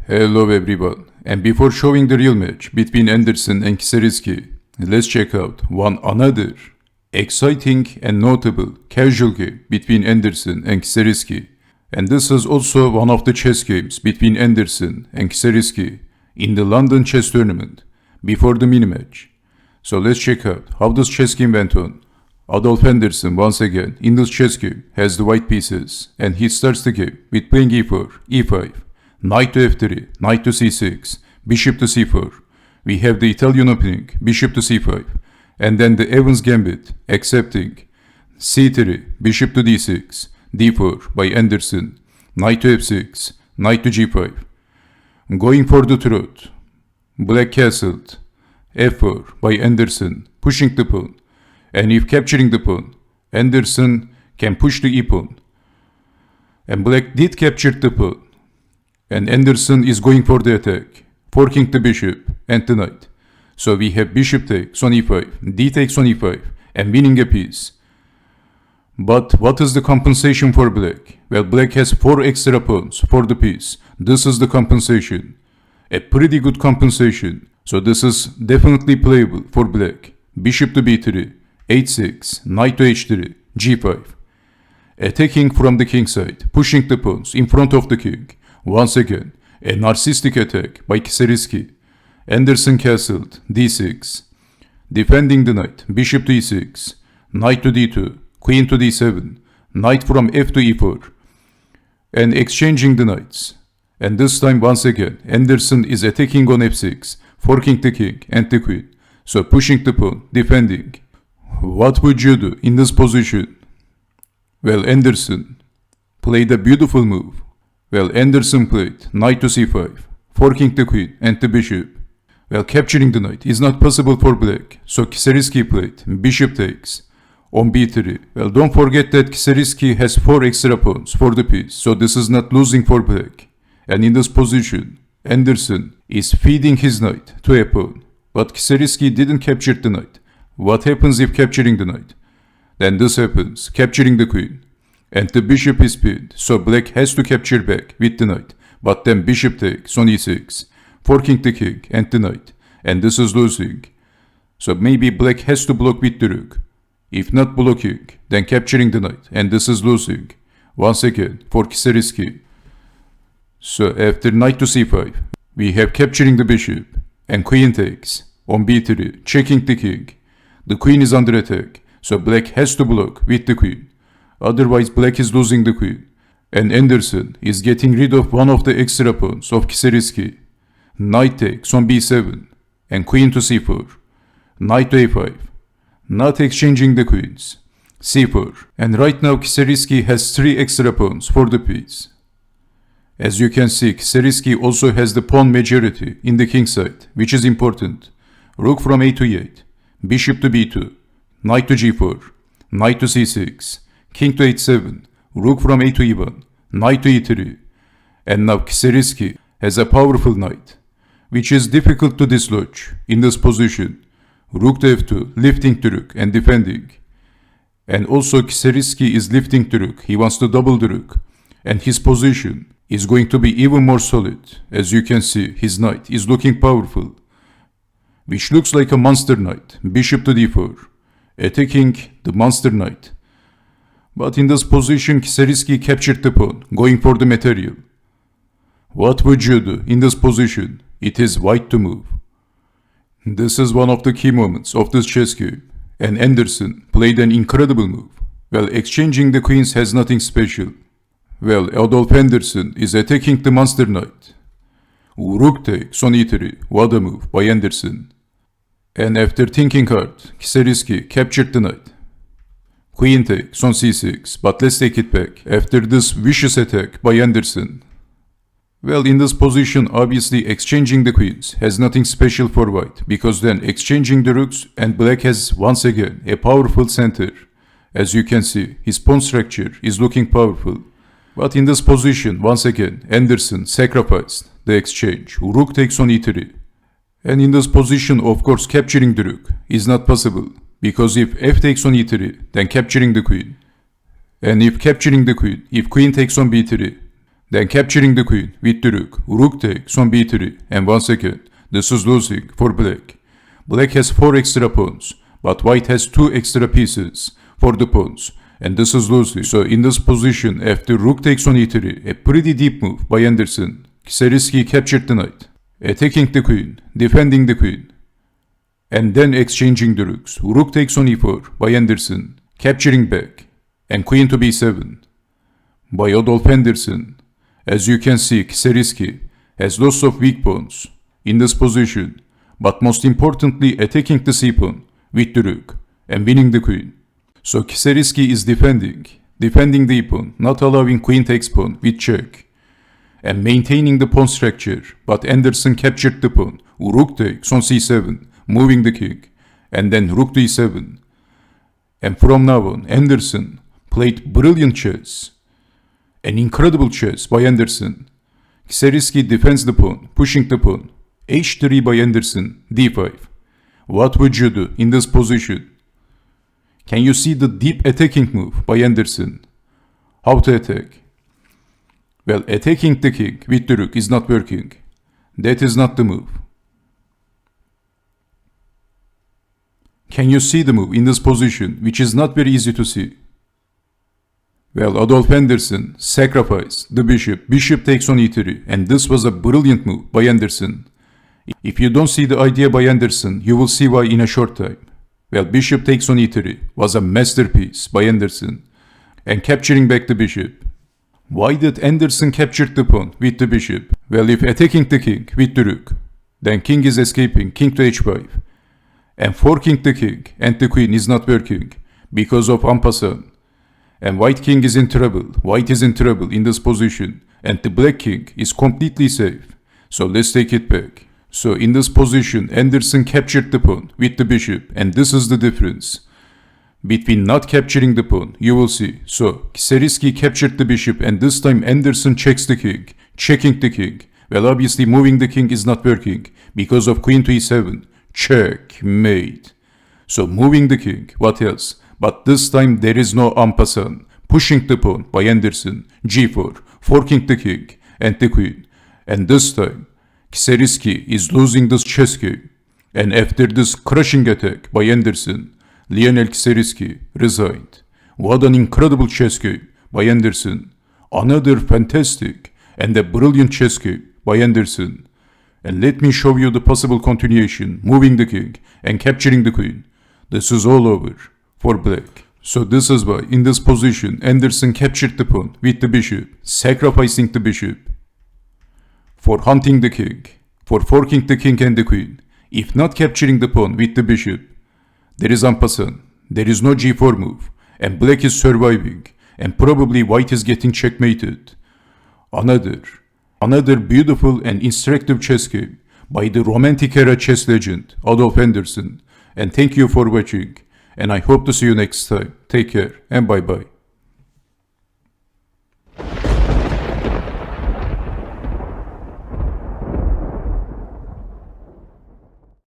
Hello everyone, and before showing the real match between Anderssen and Kieseritzky, let's check out one another exciting and notable casual game between Anderssen and Kieseritzky. And this is also one of the chess games between Anderssen and Kieseritzky in the London chess tournament before the mini match. So let's check out how this chess game went on. Adolf Anderssen once again in this chess game has the white pieces, and he starts the game with playing e4, e5, knight to f3, knight to c6, bishop to c4. We have the Italian opening, bishop to c5, and then the Evans Gambit, accepting c3, bishop to d6, d4 by Anderssen, knight to f6, knight to g5. Going for the truth, black castled, f4 by Anderssen, pushing the pawn, and if capturing the pawn, Anderssen can push the e-pawn. And black did capture the pawn, and Anderssen is going for the attack, forking the bishop and the knight. So we have bishop takes on e5, d takes on e5, and winning a piece. But what is the compensation for black? Well, black has 4 extra pawns for the piece. This is the compensation. A pretty good compensation. So this is definitely playable for black. Bishop to b3, h6, knight to h3, g5. Attacking from the king side, pushing the pawns in front of the king. Once again, a narcissistic attack by Kieseritzky. Anderssen castled, d6. Defending the knight, bishop to e6, knight to d2, queen to d7, knight from f to e4. And exchanging the knights. And this time once again, Anderssen is attacking on f6, forking the king and the queen. So pushing the pawn, defending. What would you do in this position? Well, Anderssen played a beautiful move. Well, Anderssen played knight to c5, forking the queen and the bishop. Well, capturing the knight is not possible for black, so Kieseritzky played bishop takes on b3. Well, don't forget that Kieseritzky has 4 extra pawns for the piece, so this is not losing for black. And in this position, Anderssen is feeding his knight to a pawn, but Kieseritzky didn't capture the knight. What happens if capturing the knight? Then this happens, capturing the queen. And the bishop is pinned, so black has to capture back with the knight. But then bishop takes on e6, forking the king and the knight. And this is losing. So maybe black has to block with the rook. If not blocking, then capturing the knight. And this is losing. Once again, for Kieseritzky. So after knight to c5, we have capturing the bishop. And queen takes on b3, checking the king. The queen is under attack, so black has to block with the queen. Otherwise, black is losing the queen. And Anderssen is getting rid of one of the extra pawns of Kieseritzky. Knight takes on b7 and queen to c4. Knight to a5. Not exchanging the queens. c4. And right now Kieseritzky has 3 extra pawns for the piece. As you can see, Kieseritzky also has the pawn majority in the king side, which is important. Rook from a to e8. Bishop to b2. Knight to g4. Knight to c6. King to h7, rook from a to e1, knight to e3. And now Kieseritzky has a powerful knight, which is difficult to dislodge in this position. Rook to f2, lifting the rook and defending. And also Kieseritzky is lifting the rook, he wants to double the rook. And his position is going to be even more solid. As you can see, his knight is looking powerful, which looks like a monster knight. Bishop to d4, attacking the monster knight. But in this position, Kieseritzky captured the pawn, going for the material. What would you do in this position? It is white to move. This is one of the key moments of this chess game, and Anderssen played an incredible move. Well, exchanging the queens has nothing special. Well, Adolf Anderssen is attacking the monster knight. Rook takes on e3, what a move by Anderssen. And after thinking hard, Kieseritzky captured the knight. Queen takes on c6, but let's take it back after this vicious attack by Anderssen. Well, in this position, obviously exchanging the queens has nothing special for white, because then exchanging the rooks and black has once again a powerful center. As you can see, his pawn structure is looking powerful. But in this position, once again, Anderssen sacrificed the exchange. Rook takes on e3. And in this position, of course, capturing the rook is not possible. Because if f takes on e3, then capturing the queen. And if capturing the queen, if queen takes on b3, Then capturing the queen with the rook takes on b3, and once again, this is losing for black. Black has 4 extra pawns, but white has 2 extra pieces for the pawns, and this is losing. So in this position, after rook takes on e3, a pretty deep move by Anderssen, Kieseritzky captured the knight, attacking the queen, defending the queen, and then exchanging the rooks. Rook takes on e4 by Anderssen, capturing back, and queen to b7 by Adolf Anderssen. As you can see, Kieseritzky has lots of weak pawns in this position, but most importantly attacking the c-pawn with the rook and winning the queen. So Kieseritzky is defending the e-pawn, not allowing queen takes pawn with check, and maintaining the pawn structure, but Anderssen captured the pawn, rook takes on c7, moving the king, and then rook to e7. And from now on, Anderssen played brilliant chess, an incredible chess by Anderssen. Kieseritzky defends the pawn, pushing the pawn, h3 by Anderssen, d5. What would you do in this position? Can you see the deep attacking move by Anderssen? How to attack? Well, attacking the king with the rook is not working. That is not the move. Can you see the move in this position, which is not very easy to see? Well, Adolf Anderssen sacrificed the bishop. Bishop takes on e3, and this was a brilliant move by Anderssen. If you don't see the idea by Anderssen, you will see why in a short time. Well, bishop takes on e3 was a masterpiece by Anderssen, and capturing back the bishop. Why did Anderssen capture the pawn with the bishop? Well, if attacking the king with the rook, then king is escaping, king to h5, and forking the king and the queen is not working because of en passant. And white king is in trouble. White is in trouble in this position, and the black king is completely safe. So let's take it back. So in this position, Anderssen captured the pawn with the bishop, and this is the difference between not capturing the pawn. You will see. So Kieseritzky captured the bishop, and this time Anderssen checks the king, checking the king. Well, obviously moving the king is not working because of queen to e7. Checkmate. So moving the king, what else? But this time there is no en passant. Pushing the pawn by Anderssen, g4, forking the king and the queen. And this time, Kieseritzky is losing this chess game. And after this crushing attack by Anderssen, Lionel Kieseritzky resigned. What an incredible chess game by Anderssen. Another fantastic and a brilliant chess game by Anderssen. And let me show you the possible continuation, moving the king and capturing the queen. This is all over for black. So this is why in this position Anderssen captured the pawn with the bishop, sacrificing the bishop for hunting the king, for forking the king and the queen. If not capturing the pawn with the bishop, there is en passant, there is no g4 move, and black is surviving, and probably white is getting checkmated. Another beautiful and instructive chess game by the romantic era chess legend Adolf Anderssen. And thank you for watching, and I hope to see you next time. Take care and bye bye.